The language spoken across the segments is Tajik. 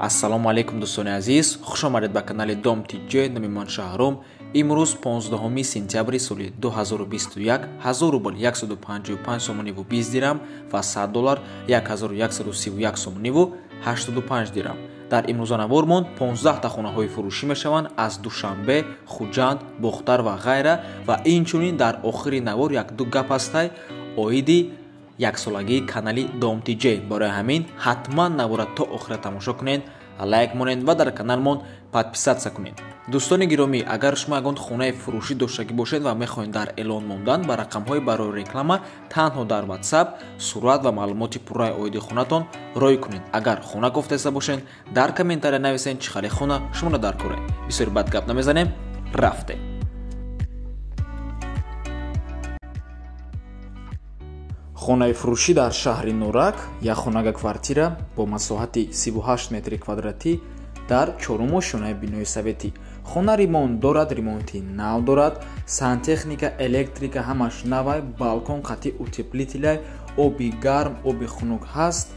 Ассалому алейкум дӯстони азиз, хушомадед ба канали Dom TJ. Номи ман Шаҳром. Имрӯз 15 сентябри соли 2021 1000 рубл 155 сомониву 20 дирам ва $100 1131 сомониву 85 дирам. Дар имрӯзанавормон 15 та хонаҳои фурӯшӣ мешаванд аз Душанбе, Хуҷанд, Бохтар ва ғайра. Ва инчунин дар охири навор як-ду гап ҳастай оиди яксолагии канали Dom TJ. Барои ҳамин ҳатман навора то охира тамошо кунед, лайк монед ва дар каналмон подписатсия кунед. Дӯстони гиромӣ, агар шумо ягон хонаи фурӯшӣ доштагӣ бошед ва мехоҳед дар эълон мондан ба рақамҳои барои реклама танҳо дар WhatsApp сурат ва маълумоти пурраи оиди хонатон рой кунед. Агар хона кофтаиста бошед, дар комментария нависед чӣ хели хона шуморо дар коре. Бисёри бад гап намезанем, рафтем. хонаи фурӯшӣ дар шаҳри Нурак, як хонага квартира бо масоҳати 38 метри квадратӣ дар 4-ум ошёнаи бинои советӣ. Хона ремонт дорад, ремонти нав дорад, сантехника, электрика ҳамаш навай, балкон қатъи утеплителяй, оби гарм, оби хунук ҳаст,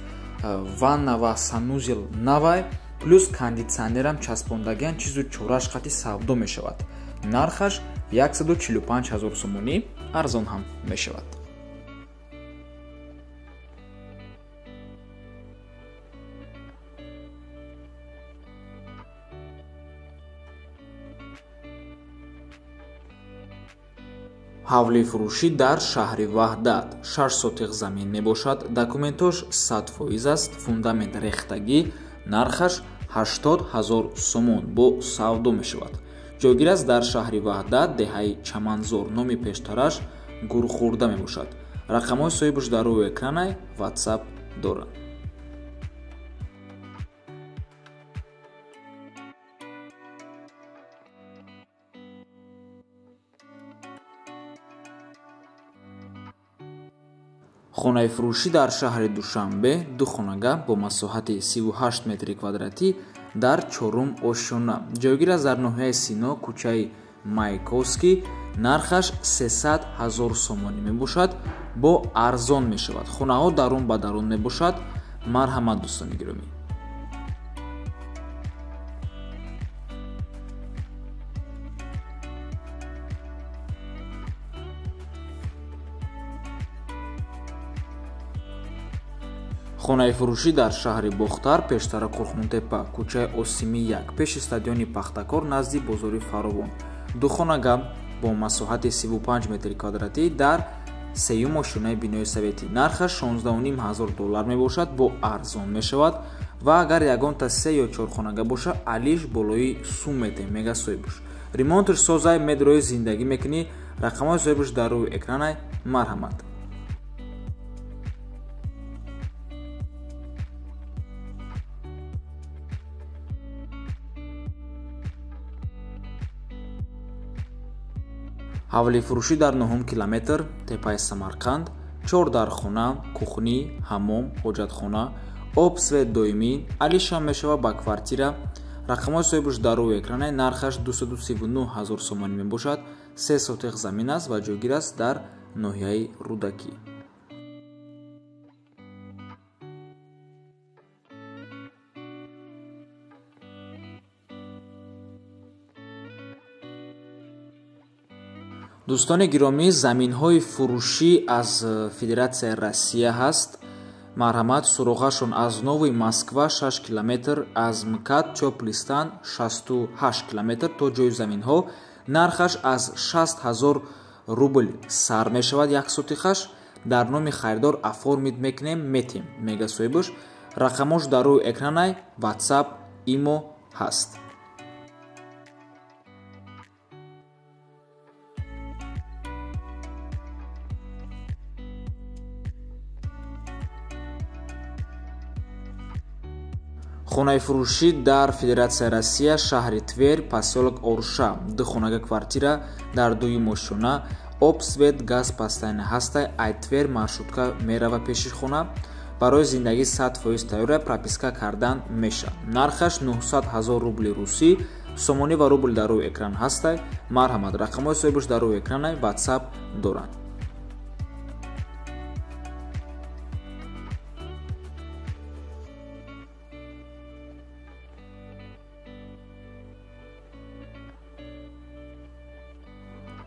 ванна ва санузел навай, плюс кондитсионерам часпондагиан, чизу чораш қатъи савдо мешавад. Нархаш 145 000 сомонӣ, арзон ҳам мешавад. ҳавли фурӯшӣ дар шаҳри Ваҳдат 6 сотиқ замин мебошад, документош 100% аст, фундамент рехтагӣ, нархаш 80 000 сомон бо савдо мешавад. ҷойгир аст дар шаҳри Ваҳдат, деҳаи Чаманзор, номи пештараш Гурхӯрда мебошад. рақамҳои соҳибаш дар рӯи экранай WhatsApp доранд. хонаи фурӯшӣ дар шаҳри Душанбе, ду хонага бо масоҳати 38 метри квадратӣ дар 4-ум ошёна. ҷойгир аст дар ноҳияи Сино, кӯчаи Майковский. нархаш 300 000 сомонӣ мебошад, бо арзон мешавад. хонаҳо дарун ба дарун мебошад. марҳамат дӯстони гиромӣ. хонаи фурӯшӣ дар шаҳри Бохтар, пештара Қурхунтепа, кӯчаи Осимӣ 1, пеши стадиони Пахтакор, назди бозори Фаровон. ду хонага бо масоҳати 35 метри квадратӣ дар 3-ум ошёнаи бинои советӣ. нархаш $15500 мебошад, бо арзон мешавад. ва агар ягонта 3 ё 4 хонага боша, алиш болои сум метем мега соҳибаш. ремонтш созай, медрои зиндагӣ мекунӣ. рақамҳои соҳибаш дар рӯи экранай. марҳамат. ҳавли фурӯшӣ дар 9 километр теппаи Самарқанд, 4 дар хона, кухнӣ, ҳаммом, ҳоҷатхона, об, свет доимӣ, алишам мешавад ба квартира. рақамҳои соҳибаш дар рӯи экранай. нархаш 239 000 сомонӣ мебошад. 3 сотиқ замин аст ва ҷойгир аст дар ноҳияи Рудакӣ. дӯстони гиромӣ, заминҳои фурӯшӣ аз Федератсияи Россия ҳаст. марҳамат, суроғашон аз Нови Москва 6 километр, аз МКАД Чоплистан 68 километр то ҷои заминҳо. нархаш аз 60 000 рубл сар мешавад. як сотиқаш дар номи харидор оформид мекунем, метем мега соҳибаш. рақамош дар рӯи экранай. WhatsApp, имо ҳаст. хонаи фурӯшӣ дар Федератсияи Россия, шаҳри Тверь, посёлок Орша, ду хонага квартира дар 2-ум ошёна, об, свет, газ постоянно ҳастай, Айтвер маршрутка мерава пеши хона. барои зиндагӣ 100% тайёра, прописка кардан меша. нархаш 900 000 рубли русӣ, сомонӣ ва рубл дар рӯи экран ҳастай. марҳамат, рақамҳои соҳибаш дар рӯи экранай. WhatsApp доранд.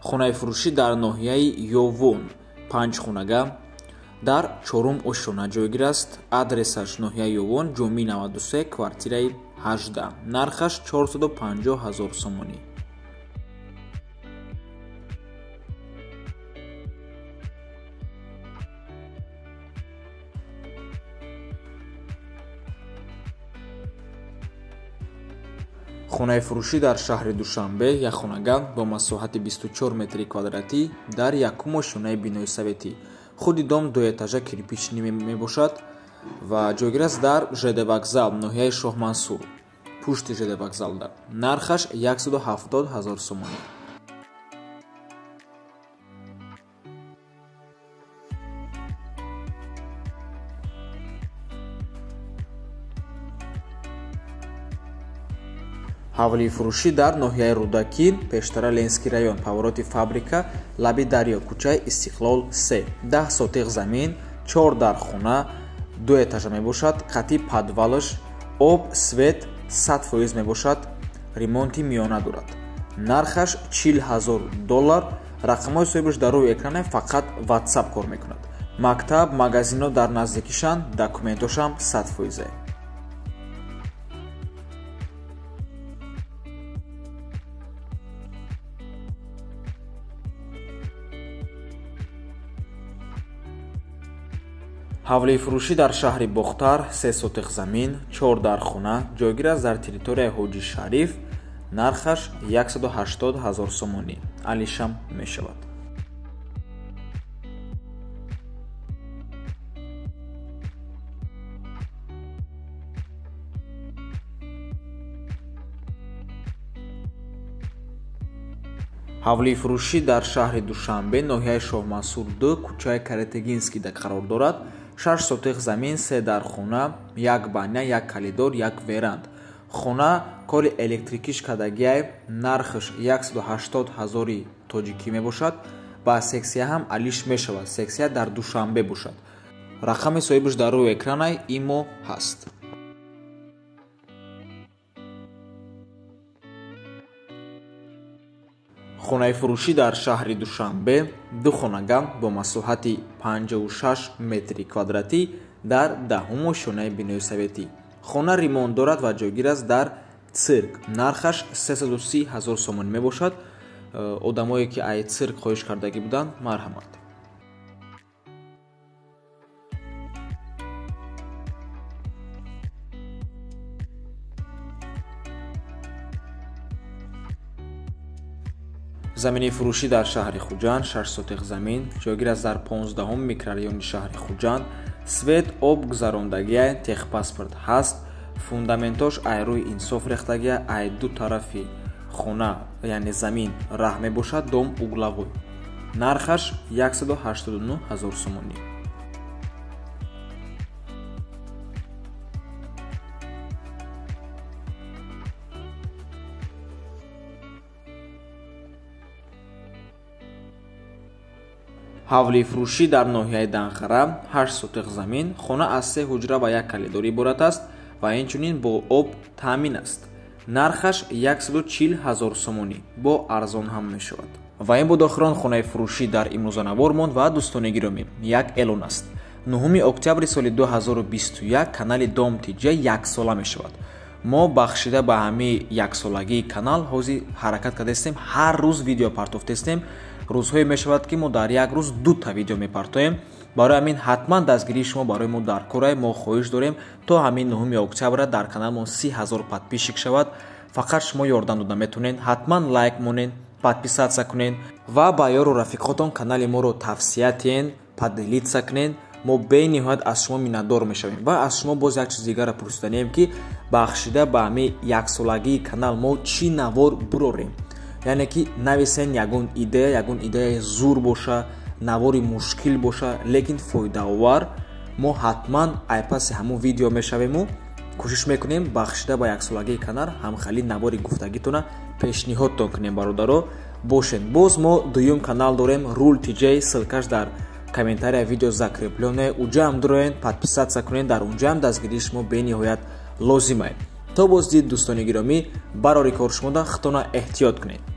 хонаи фурӯшӣ дар ноҳияи Ёвон 5 хонага дар 4 ошона ҷойгир аст. Адресаш ноҳияи Ёвон, ҷомеи 93, квартираи 18. Нархаш 450 000 сомонӣ. хонаи фурӯшӣ дар шаҳри Душанбе якхонага бо масоҳати 24 метри квадратӣ дар якум ошонаи бинои советӣ. худи дом дуэтажа кирпичнӣ мебошад ва ҷойгир аст дар ЖД вокзал, ноҳияи Шоҳмансур, пушти ЖД вокзал. Нархаш 170 000 сомонӣ. ҳавлии фурӯшӣ дар ноҳияи Рудакӣ, пештара Ленский район, повороти фабрика, лаби дарё, кӯчаи Истиқлол 3. 10 сотиқ замин, 4 дар хона, 2 этажа мебошад. қатъи подвалаш об, свет 100% мебошад. ремонти миёна дорад. нархаш $40,000. рақамҳои соҳибаш дар рӯи экране, фақат WhatsApp кор мекунад. мактаб, магазинҳо дар наздикишанд, документошам 100%. ҳавлии фурӯшӣ дар шаҳри Бохтар 3 сотиқ замин, 4 дар хона, ҷойгир аст дар территорияи Ҳоҷи Шариф. нархаш 180 000 сомонӣ. алишам мешавад. ҳавлии фурӯшӣ дар шаҳри Душанбе, ноҳияи Шоҳмансур 2, кӯчаи Каретагинскида қарор дорад. 6 сотиқ замин, 3 дар хона, 1 баня, 1 калидор, 1 веранд. хона кори электрикиш кардагиай. нархаш 180 000 тоҷикӣ мебошад. ба сексия ҳам алиш мешавад. сексия дар Душанбе бошад. рақами соҳибаш дар рӯи экранай имо ҳаст. хонаи фурӯшӣ дар шаҳри Душанбе 2 хонага бо масоҳати 56 метри квадратӣ дар 10-ум ошонаи бинои советӣ. хона ремонт дорад ва ҷойгир аст дар цирк. нархаш 330 000 сомонӣ мебошад. одамое ки ай цирк хоҳиш кардагӣ буданд, марҳамат. замини фурӯшӣ дар шаҳри Хуҷанд 6 сотиқ замин, ҷойгир аст дар 15-ум микрорайони шаҳри Хуҷанд. свет, об гузарондагия, техпаспорт ҳаст. фундаментош ай рӯи инсоф рехтагия, ай ду тарафи хона яъне замин раҳ мебошад, дом углавой. нархаш 189 000 сомонӣ. ҳавлии фурӯшӣ дар ноҳияи Данхара 8 сотиқ замин, хона аз 3 ҳуҷра ва 1 калидор иборат аст ва инчунин бо об таъмин аст. нархаш 140 000 сомонӣ, бо арзон ҳам мешавад. ва ин буд охирон хонаи фурӯшӣ дар имрӯзанавор монд. ва дӯстони гиромӣ, як эълон аст. 9 октябри соли 2021 канали Дом TJ 1 сола мешавад. мо бахшида ба ҳамаи яксолагии канал ҳозир ҳаракат кардастем, ҳар рӯз видео партофтастем. рӯзҳое мешавад ки мо дар як рӯз 2 видео мепартоем. барои ҳамин ҳатман дастгирии шумо барои мо дар корае. мо хоҳиш дорем то ҳамин 9 октябр дар каналмон 30 000 подписчик шавад. фақат шумо ёрдам дода метавонед. ҳатман лайк монед, подписатся кунед ва ба ёру рафиқотон канали моро тавсия диҳед, поделитса кунед. мо бениҳоят аз шумо миннатдор мешавем ва аз шумо боз як чиз дигара пурсиданем ки бахшида ба ҳамаи яксолагии канал мо чӣ навор бурорем. яъне ки нависен ягон идея зур боша, навори мушкил боша, лекин фоидаовар. мо ҳатман айпаси ҳамон видео мешавему, кӯшиш мекунем бахшида ба яксолагии канал ҳамхали навори гуфтагитона пешниҳодтон кунем. бародаро бошед. боз мо дуюм канал дорем, Rule TJ, ссилкаш дар комментария видео закреплёне. уҷа ҳам дуроен подписатся кунед, дар унҷа ҳам дастгирии шумо бениҳоят лозим аст. то боздид дӯстони гиромӣ, барори кор шумода худтона эҳтиёт кунед.